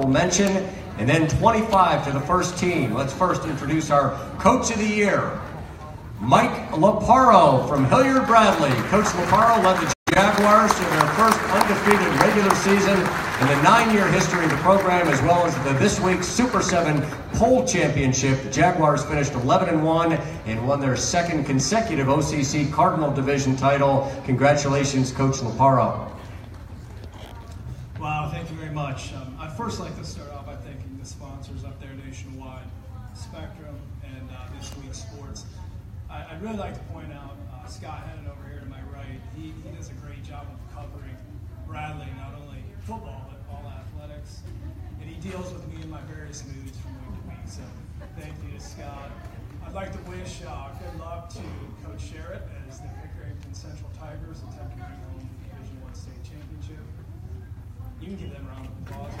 honorable mention, and then 25 to the first team. Let's first introduce our Coach of the Year, Mike Laparo from Hilliard Bradley. Coach Laparo led the Jaguars to their first undefeated regular season in the 9-year history of the program, as well as the This Week Super 7 Pole Championship. The Jaguars finished 11-1 and won their second consecutive OCC Cardinal Division title. Congratulations, Coach Laparo. Wow, thank you very much. I'd first like to start off by thanking the sponsors up there nationwide, Spectrum and This Week Sports. I'd really like to point out Scott Hennon over here to my right. He does a great job of covering Bradley, not only football, but all athletics. And he deals with me in my various moods from week to week. So thank you to Scott. I'd like to wish good luck to Coach Sherritt as the Pickerington Central Tigers attempt to bring home the Division I state championship. You can give them a round of applause.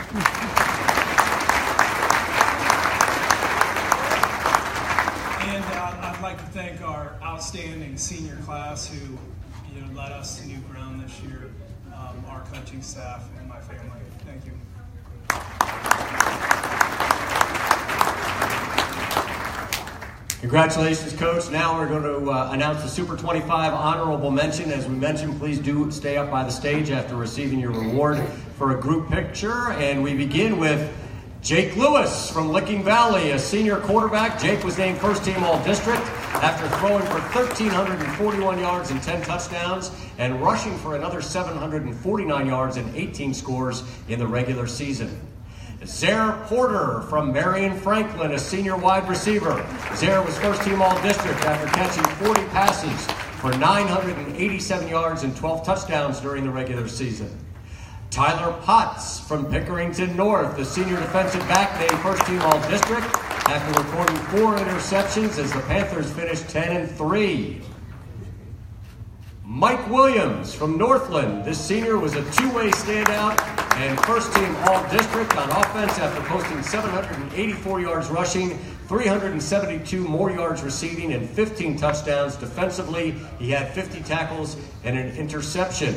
And I'd like to thank our outstanding senior class who led us to new ground this year, our coaching staff, and my family. Thank you. Congratulations, Coach. Now we're going to announce the Super 25 honorable mention. As we mentioned, please do stay up by the stage after receiving your reward for a group picture. And we begin with Jake Lewis from Licking Valley, a senior quarterback. Jake was named first team All-District after throwing for 1,341 yards and 10 touchdowns and rushing for another 749 yards and 18 scores in the regular season. Zaire Porter from Marion Franklin, a senior wide receiver. Zaire was first team All-District after catching 40 passes for 987 yards and 12 touchdowns during the regular season. Tyler Potts from Pickerington North, the senior defensive back, named first team All-District after recording 4 interceptions as the Panthers finished 10-3. Mike Williams from Northland, this senior was a two-way standout and first team All-District on offense after posting 784 yards rushing, 372 more yards receiving, and 15 touchdowns. Defensively, he had 50 tackles and an interception.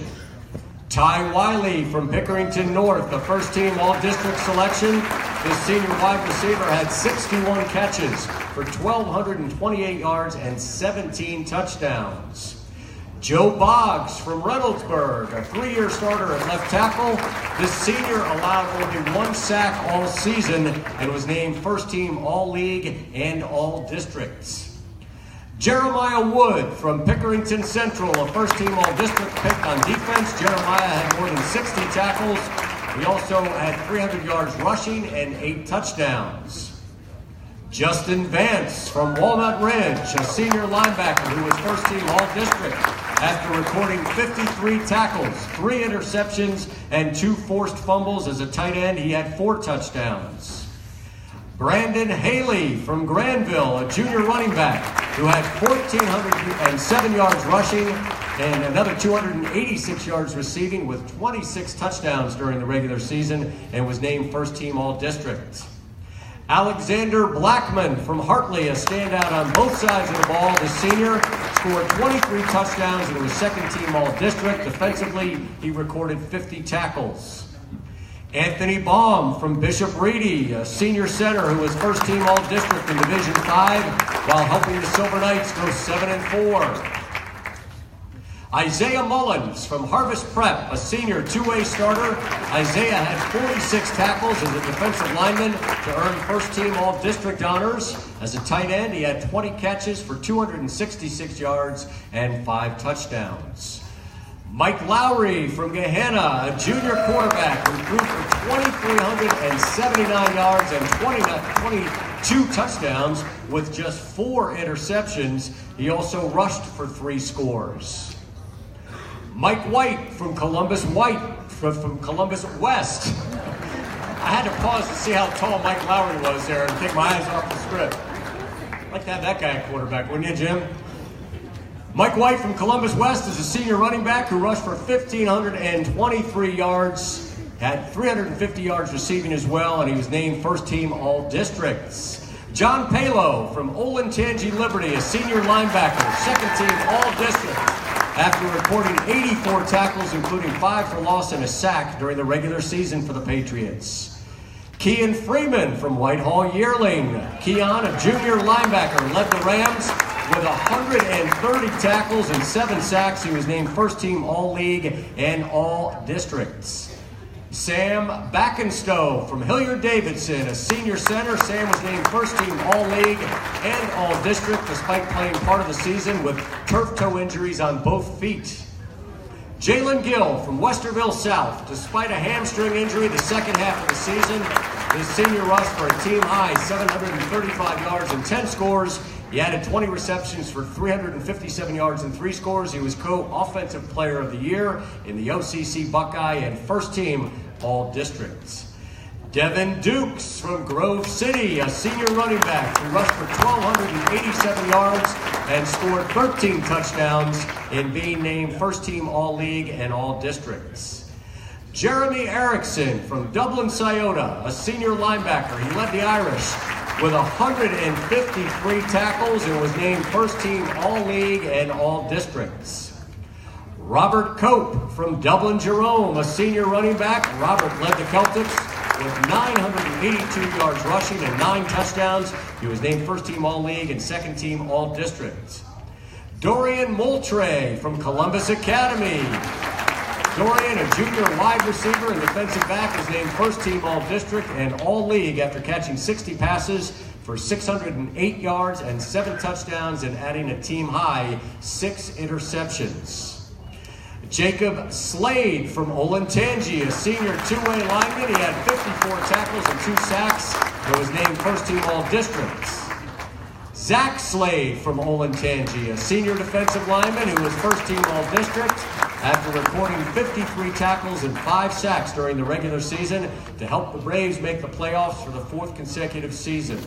Ty Wiley from Pickerington North, the first team All-District selection. This senior wide receiver had 61 catches for 1,228 yards and 17 touchdowns. Joe Boggs from Reynoldsburg, a 3-year starter at left tackle. This senior allowed only 1 sack all season and was named first team All-League and All-Districts. Jeremiah Wood from Pickerington Central, a first team All-District pick on defense. Jeremiah had more than 60 tackles. He also had 300 yards rushing and 8 touchdowns. Justin Vance from Walnut Ridge, a senior linebacker who was first team All-District after recording 53 tackles, 3 interceptions, and 2 forced fumbles. As a tight end, he had 4 touchdowns. Brandon Haley from Granville, a junior running back who had 1,407 yards rushing and another 286 yards receiving with 26 touchdowns during the regular season and was named first team All-District. Alexander Blackman from Hartley, a standout on both sides of the ball. The senior scored 23 touchdowns and was second team All-District. Defensively, he recorded 50 tackles. Anthony Baum from Bishop Reedy, a senior center who was first team All-District in Division 5 while helping the Silver Knights go 7-4. Isaiah Mullins from Harvest Prep, a senior two-way starter. Isaiah had 46 tackles as a defensive lineman to earn first team All-District honors. As a tight end, he had 20 catches for 266 yards and 5 touchdowns. Mike Lowry from Gahanna, a junior quarterback who threw for 2,379 yards and 22 touchdowns with just 4 interceptions. He also rushed for 3 scores. Mike White from Columbus West. I had to pause to see how tall Mike Lowry was there and take my eyes off the script. I'd like to have that guy at quarterback, wouldn't you, Jim? Mike White from Columbus West is a senior running back who rushed for 1,523 yards, had 350 yards receiving as well, and he was named first team All-Districts. John Palo from Olentangy Liberty, a senior linebacker, second team All-Districts, after recording 84 tackles, including 5 for loss and a sack during the regular season for the Patriots. Kean Freeman from Whitehall Yearling. Keon, a junior linebacker, led the Rams with 130 tackles and 7 sacks. He was named first team All-League and All-Districts. Sam Backenstow from Hilliard-Davidson, a senior center. Sam was named first team All-League and All-District despite playing part of the season with turf toe injuries on both feet. Jalen Gill from Westerville South. Despite a hamstring injury the second half of the season, his senior rushed for a team high 735 yards and 10 scores. He added 20 receptions for 357 yards and 3 scores. He was co-offensive player of the year in the OCC Buckeye and first team All-Districts. Devin Dukes from Grove City, a senior running back who rushed for 1,287 yards and scored 13 touchdowns in being named first team All-League and All-Districts. Jeremy Erickson from Dublin Scioto, a senior linebacker. He led the Irish with 153 tackles and was named first team All-League and All-Districts. Robert Cope from Dublin Jerome, a senior running back. Robert led the Celtics with 982 yards rushing and 9 touchdowns. He was named first team All-League and second team All-District. Dorian Moultrie from Columbus Academy. Dorian, a junior wide receiver and defensive back, was named first team All-District and All-League after catching 60 passes for 608 yards and 7 touchdowns and adding a team high 6 interceptions. Jacob Slade from Olentangy, a senior two-way lineman. He had 54 tackles and 2 sacks and was named first team All-Districts. Zach Slade from Olentangy, a senior defensive lineman who was first team All-District after recording 53 tackles and 5 sacks during the regular season to help the Braves make the playoffs for the 4th consecutive season.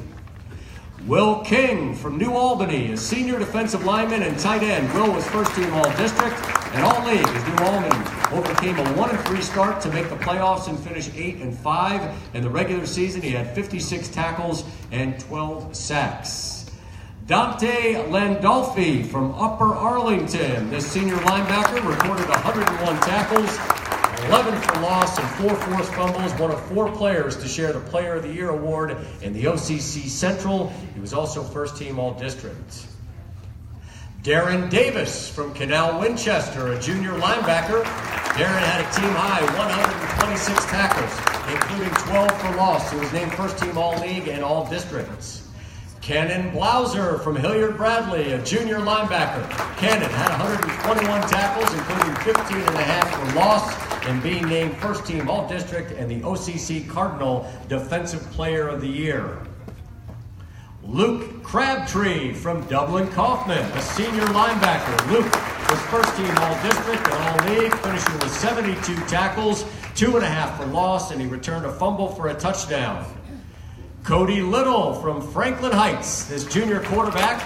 Will King from New Albany, a senior defensive lineman and tight end. Will was first team All-District and All-League as New Albany overcame a 1-3 start to make the playoffs and finish 8-5. In the regular season, he had 56 tackles and 12 sacks. Dante Landolfi from Upper Arlington, this senior linebacker, recorded 101 tackles, 11 for loss, and 4 forced fumbles, one of 4 players to share the Player of the Year award in the OCC Central. He was also first team All-District. Darren Davis from Canal Winchester, a junior linebacker. Darren had a team high 126 tackles, including 12 for loss. He was named first team All-League and All-Districts. Cannon Blauser from Hilliard Bradley, a junior linebacker. Cannon had 121 tackles, including 15.5 for loss, and being named first team All-District and the OCC Cardinal Defensive Player of the Year. Luke Crabtree from Dublin Kaufman, a senior linebacker. Luke was first team All-District and All-League, finishing with 72 tackles, 2.5 for loss, and he returned a fumble for a touchdown. Cody Little from Franklin Heights, this junior quarterback,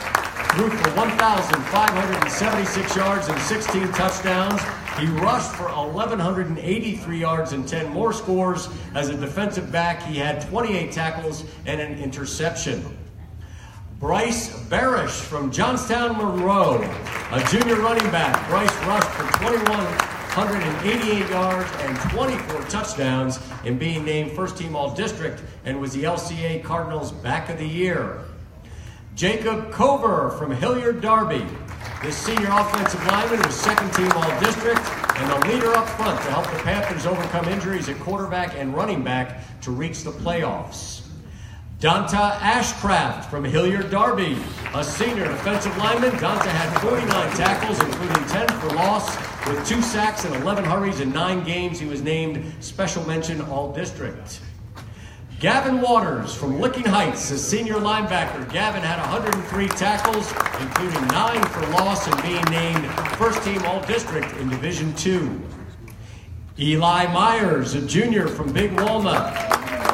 threw for 1,576 yards and 16 touchdowns. He rushed for 1,183 yards and 10 more scores. As a defensive back, he had 28 tackles and an interception. Bryce Barish from Johnstown Monroe, a junior running back. Bryce rushed for 2,188 yards and 24 touchdowns in being named first team All-District and was the LCA Cardinals Back of the Year. Jacob Cover from Hilliard Darby. This senior offensive lineman was second team All-District and the leader up front to help the Panthers overcome injuries at quarterback and running back to reach the playoffs. Donta Ashcraft from Hilliard Darby, a senior defensive lineman. Donta had 49 tackles, including 10 for loss, with 2 sacks and 11 hurries in 9 games. He was named Special Mention All-District. Gavin Waters from Licking Heights, a senior linebacker. Gavin had 103 tackles, including 9 for loss and being named first team All-District in Division II. Eli Myers, a junior from Big Walnut.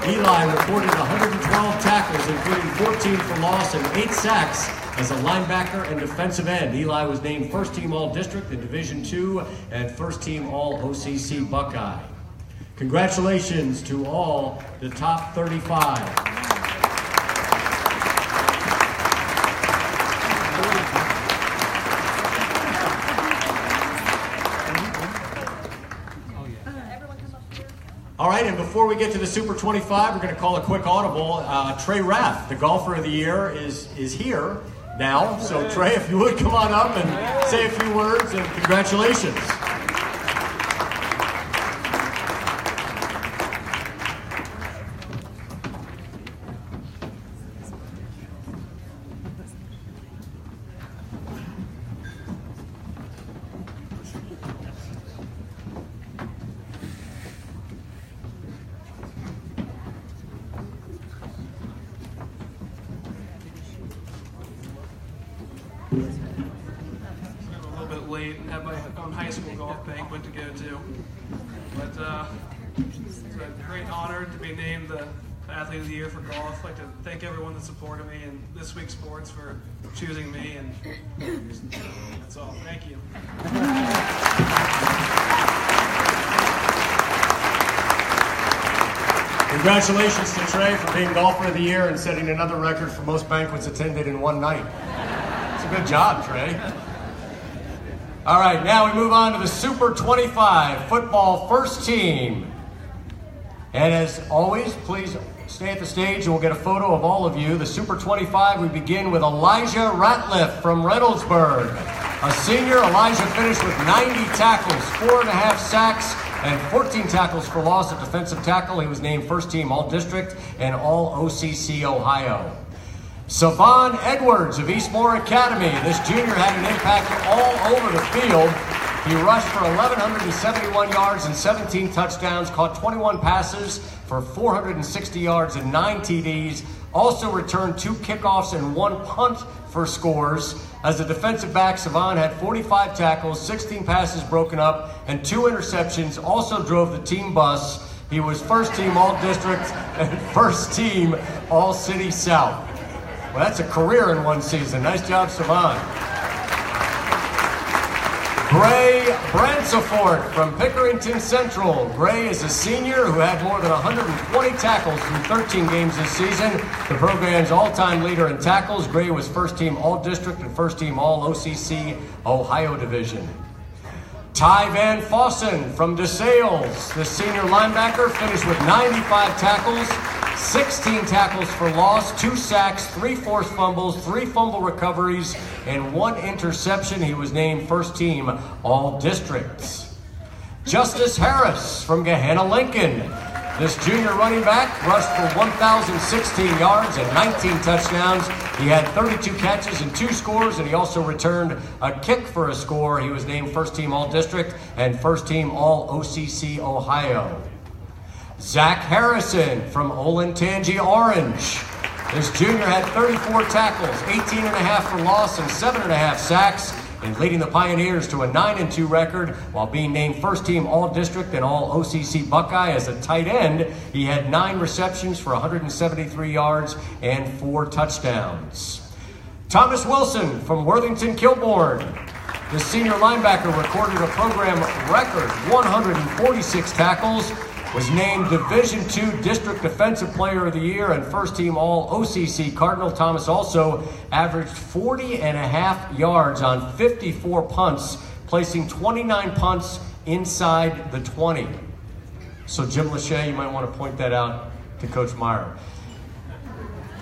Eli recorded 112 tackles, including 14 for loss and 8 sacks as a linebacker and defensive end. Eli was named first team All-District in Division II and first team All-OCC Buckeye. Congratulations to all the top 35. All right. and before we get to the Super 25, we're going to call a quick audible. Trey Raff, the golfer of the year, is here now. So Trey, if you would come on up and say a few words, and congratulations. I'm a little bit late and had my own high school golf banquet to go to. But it's a great honor to be named the Athlete of the Year for golf. I'd like to thank everyone that supported me and ThisWeek Sports for choosing me, and that's all. Thank you. Congratulations to Trey for being Golfer of the Year and setting another record for most banquets attended in one night. It's a good job, Trey. All right, now we move on to the Super 25 football first team. And as always, please stay at the stage and we'll get a photo of all of you. The Super 25, we begin with Elijah Ratliff from Reynoldsburg. A senior, Elijah finished with 90 tackles, 4.5 sacks, and 14 tackles for loss at defensive tackle. He was named first team All-District and All-OCC Ohio. Savon Edwards of Eastmore Academy. This junior had an impact all over the field. He rushed for 1,171 yards and 17 touchdowns, caught 21 passes for 460 yards and 9 TDs, also returned 2 kickoffs and 1 punt for scores. As a defensive back, Savon had 45 tackles, 16 passes broken up, and 2 interceptions, also drove the team bus. He was first team All-District and first team All-City South. Well, that's a career in one season. Nice job, Savon. Gray Bransefort from Pickerington Central. Gray is a senior who had more than 120 tackles through 13 games this season. The program's all-time leader in tackles. Gray was first team All-District and first team All-OCC Ohio Division. Ty Van Fossen from DeSales. The senior linebacker finished with 95 tackles, 16 tackles for loss, 2 sacks, 3 forced fumbles, 3 fumble recoveries, and 1 interception. He was named first team All-Districts. Justice Harris from Gahanna-Lincoln. This junior running back rushed for 1,016 yards and 19 touchdowns. He had 32 catches and 2 scores, and he also returned a kick for a score. He was named first team All-District and first team All-OCC Ohio. Zach Harrison from Olentangy Orange. This junior had 34 tackles, 18.5 for loss, and 7.5 sacks, and leading the Pioneers to a 9-2 record while being named first team All-District and All-OCC Buckeye. As a tight end, he had 9 receptions for 173 yards and 4 touchdowns. Thomas Wilson from Worthington Kilbourne. The senior linebacker recorded a program record 146 tackles, was named Division II District Defensive Player of the Year and first team All-OCC Cardinal. Thomas also averaged 40.5 yards on 54 punts, placing 29 punts inside the 20. So Jim Lachey, you might want to point that out to Coach Meyer.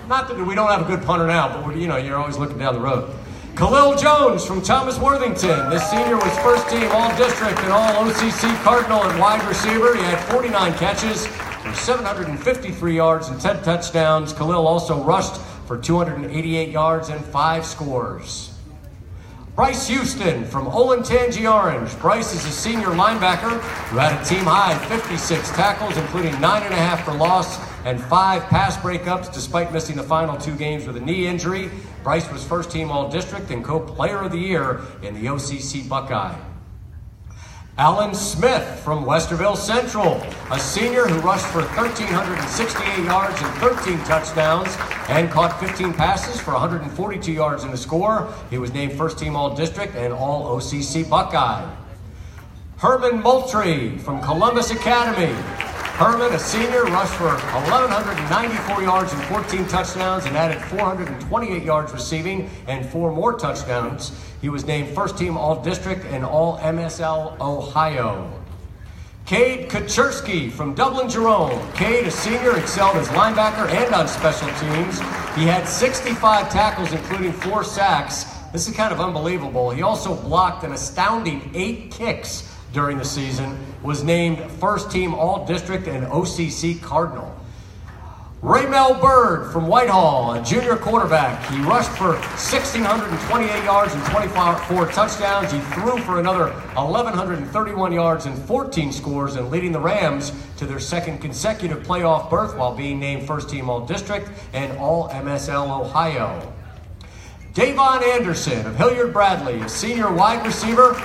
Not that we don't have a good punter now, but you're always looking down the road. Khalil Jones from Thomas Worthington. This senior was first team All-District and All-OCC Cardinal at wide receiver. He had 49 catches for 753 yards and 10 touchdowns. Khalil also rushed for 288 yards and 5 scores. Bryce Houston from Olentangy Orange. Bryce is a senior linebacker who had a team-high 56 tackles, including 9.5 for loss and 5 pass breakups despite missing the final 2 games with a knee injury. Bryce was first team All-District and Co-Player of the Year in the OCC Buckeye. Alan Smith from Westerville Central, a senior who rushed for 1,368 yards and 13 touchdowns and caught 15 passes for 142 yards in the score. He was named first team All-District and All-OCC Buckeye. Herman Moultrie from Columbus Academy. Herman, a senior, rushed for 1,194 yards and 14 touchdowns and added 428 yards receiving and 4 more touchdowns. He was named first team All-District and All-MSL Ohio. Cade Kaczerski from Dublin Jerome. Cade, a senior, excelled as linebacker and on special teams. He had 65 tackles, including 4 sacks. This is kind of unbelievable. He also blocked an astounding 8 kicks during the season, was named first team All-District and OCC Cardinal. Raymel Bird from Whitehall, a junior quarterback. He rushed for 1,628 yards and 24 touchdowns. He threw for another 1,131 yards and 14 scores, and leading the Rams to their second consecutive playoff berth while being named first team All-District and All-MSL Ohio. Davon Anderson of Hilliard Bradley, a senior wide receiver.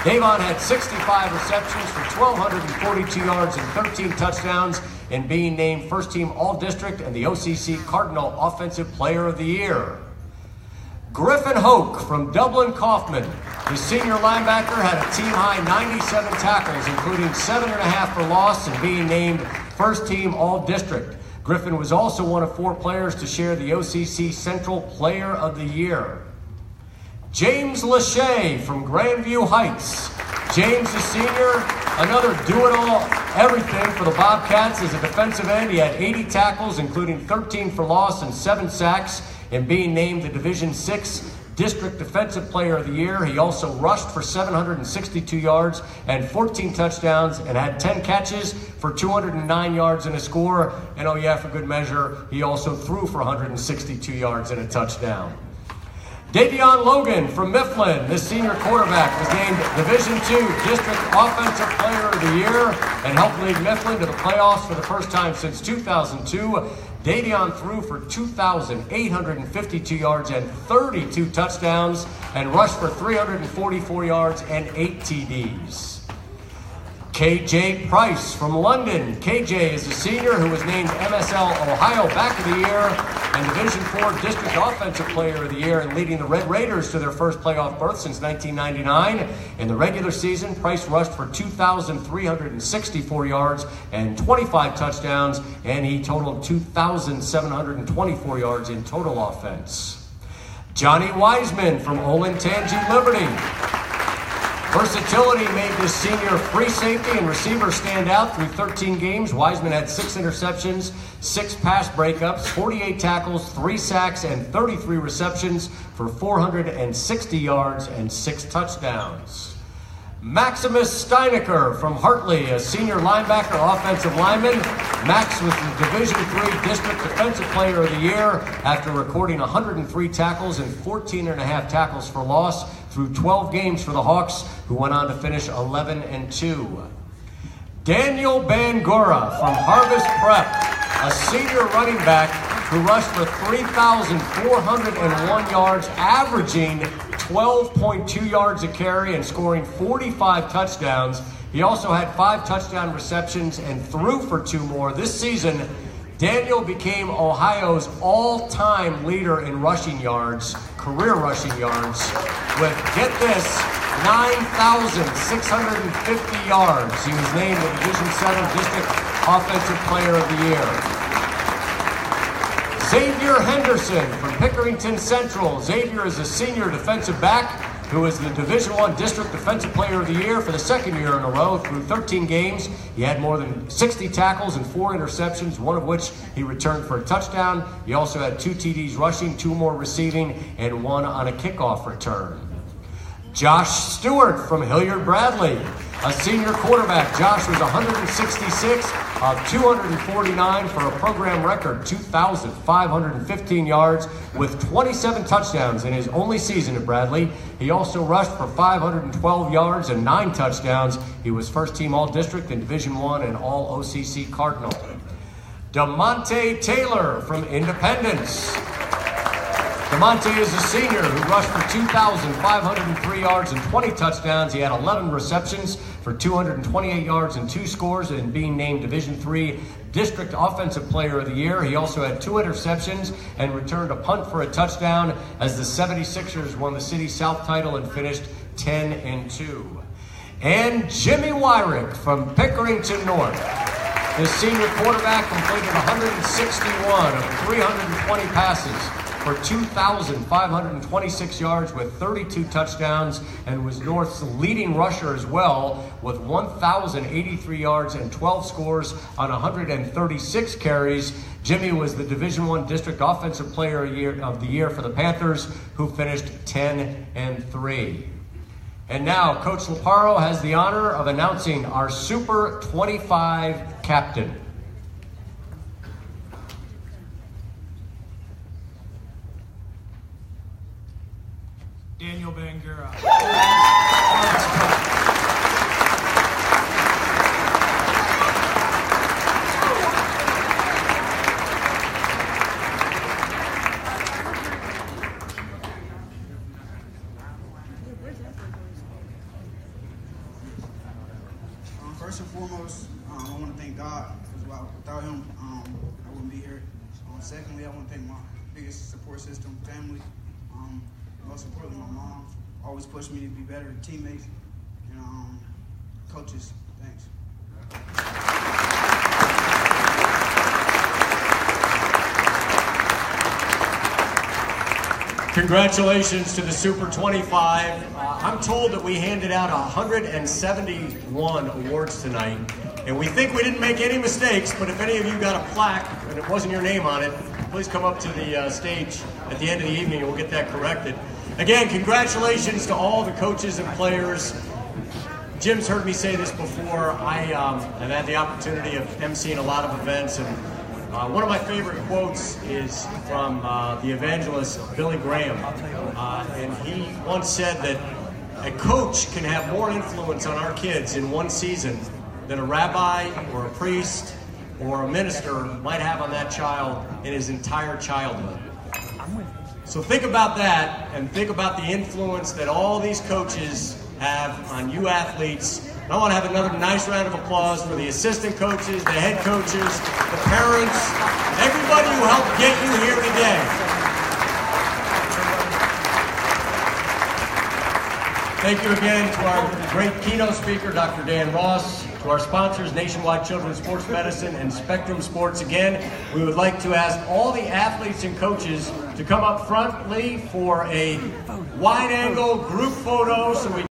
Davon had 65 receptions for 1,242 yards and 13 touchdowns, and being named first team All-District and the OCC Cardinal Offensive Player of the Year. Griffin Hoke from Dublin Kaufman, the senior linebacker, had a team-high 97 tackles, including 7.5 for loss, and being named first team All-District. Griffin was also one of 4 players to share the OCC Central Player of the Year. James Lachey from Grandview Heights. James, a senior, another do-it-all everything for the Bobcats as a defensive end. He had 80 tackles, including 13 for loss and 7 sacks, and being named the Division VI District Defensive Player of the Year. He also rushed for 762 yards and 14 touchdowns and had 10 catches for 209 yards and a score. And oh yeah, for good measure, he also threw for 162 yards and a touchdown. Davion Logan from Mifflin, this senior quarterback, was named Division II District Offensive Player of the Year and helped lead Mifflin to the playoffs for the first time since 2002. Davion threw for 2,852 yards and 32 touchdowns and rushed for 344 yards and 8 TDs. KJ Price from London. KJ is a senior who was named MSL Ohio Back of the Year and Division IV District Offensive Player of the Year, and leading the Red Raiders to their first playoff berth since 1999. In the regular season, Price rushed for 2,364 yards and 25 touchdowns, and he totaled 2,724 yards in total offense. Johnny Wiseman from Olentangy Liberty. Versatility made this senior free safety and receiver stand out through 13 games. Wiseman had 6 interceptions, 6 pass breakups, 48 tackles, 3 sacks, and 33 receptions for 460 yards and 6 touchdowns. Maximus Steinecker from Hartley, a senior linebacker, offensive lineman. Max was the Division III District Defensive Player of the Year after recording 103 tackles and 14.5 tackles for loss through 12 games for the Hawks, who went on to finish 11-2. Daniel Bangura from Harvest Prep, a senior running back who rushed for 3,401 yards, averaging 12.2 yards a carry and scoring 45 touchdowns. He also had 5 touchdown receptions and threw for 2 more. This season, Daniel became Ohio's all-time leader in rushing yards, career rushing yards, with, get this, 9,650 yards. He was named the Division VII District Offensive Player of the Year. Xavier Henderson from Pickerington Central. Xavier is a senior defensive back who is the Division I District Defensive Player of the Year for the 2nd year in a row. Through 13 games, he had more than 60 tackles and 4 interceptions, one of which he returned for a touchdown. He also had 2 TDs rushing, 2 more receiving, and 1 on a kickoff return. Josh Stewart from Hilliard Bradley, a senior quarterback. Josh was 166 of 249 for a program record 2,515 yards with 27 touchdowns in his only season at Bradley. He also rushed for 512 yards and 9 touchdowns. He was first team All-District in Division I and All-OCC Cardinal. DeMonte Taylor from Independence. DeMonte is a senior who rushed for 2,503 yards and 20 touchdowns. He had 11 receptions for 228 yards and 2 scores, and being named Division III District Offensive Player of the Year. He also had 2 interceptions and returned a punt for a touchdown as the 76ers won the City South title and finished 10-2. And Jimmy Wyrick from Pickerington North. The senior quarterback completed 161 of 320 passes for 2,526 yards with 32 touchdowns and was North's leading rusher as well with 1,083 yards and 12 scores on 136 carries. Jimmy was the Division I District Offensive Player of the Year for the Panthers, who finished 10-3. And now, Coach Laparo has the honor of announcing our Super 25 captain. Daniel Bangura. First and foremost, I want to thank God, because without him, I wouldn't be here. Secondly, I want to thank my biggest support system, family. Most importantly, my mom always pushed me to be better, teammates, and coaches. Thanks. Congratulations to the Super 25. I'm told that we handed out 171 awards tonight, and we think we didn't make any mistakes, but if any of you got a plaque and it wasn't your name on it, please come up to the stage at the end of the evening and we'll get that corrected. Again, congratulations to all the coaches and players. Jim's heard me say this before. I've had the opportunity of emceeing a lot of events, and one of my favorite quotes is from the evangelist Billy Graham, and he once said that a coach can have more influence on our kids in one season than a rabbi or a priest or a minister might have on that child in his entire childhood. So think about that, and think about the influence that all these coaches have on you athletes. And I want to have another nice round of applause for the assistant coaches, the head coaches, the parents, everybody who helped get you here today. Thank you again to our great keynote speaker, Dr. Dan Ross, to our sponsors, Nationwide Children's Sports Medicine and Spectrum Sports. Again, we would like to ask all the athletes and coaches to come up frontly for a wide-angle group photo so we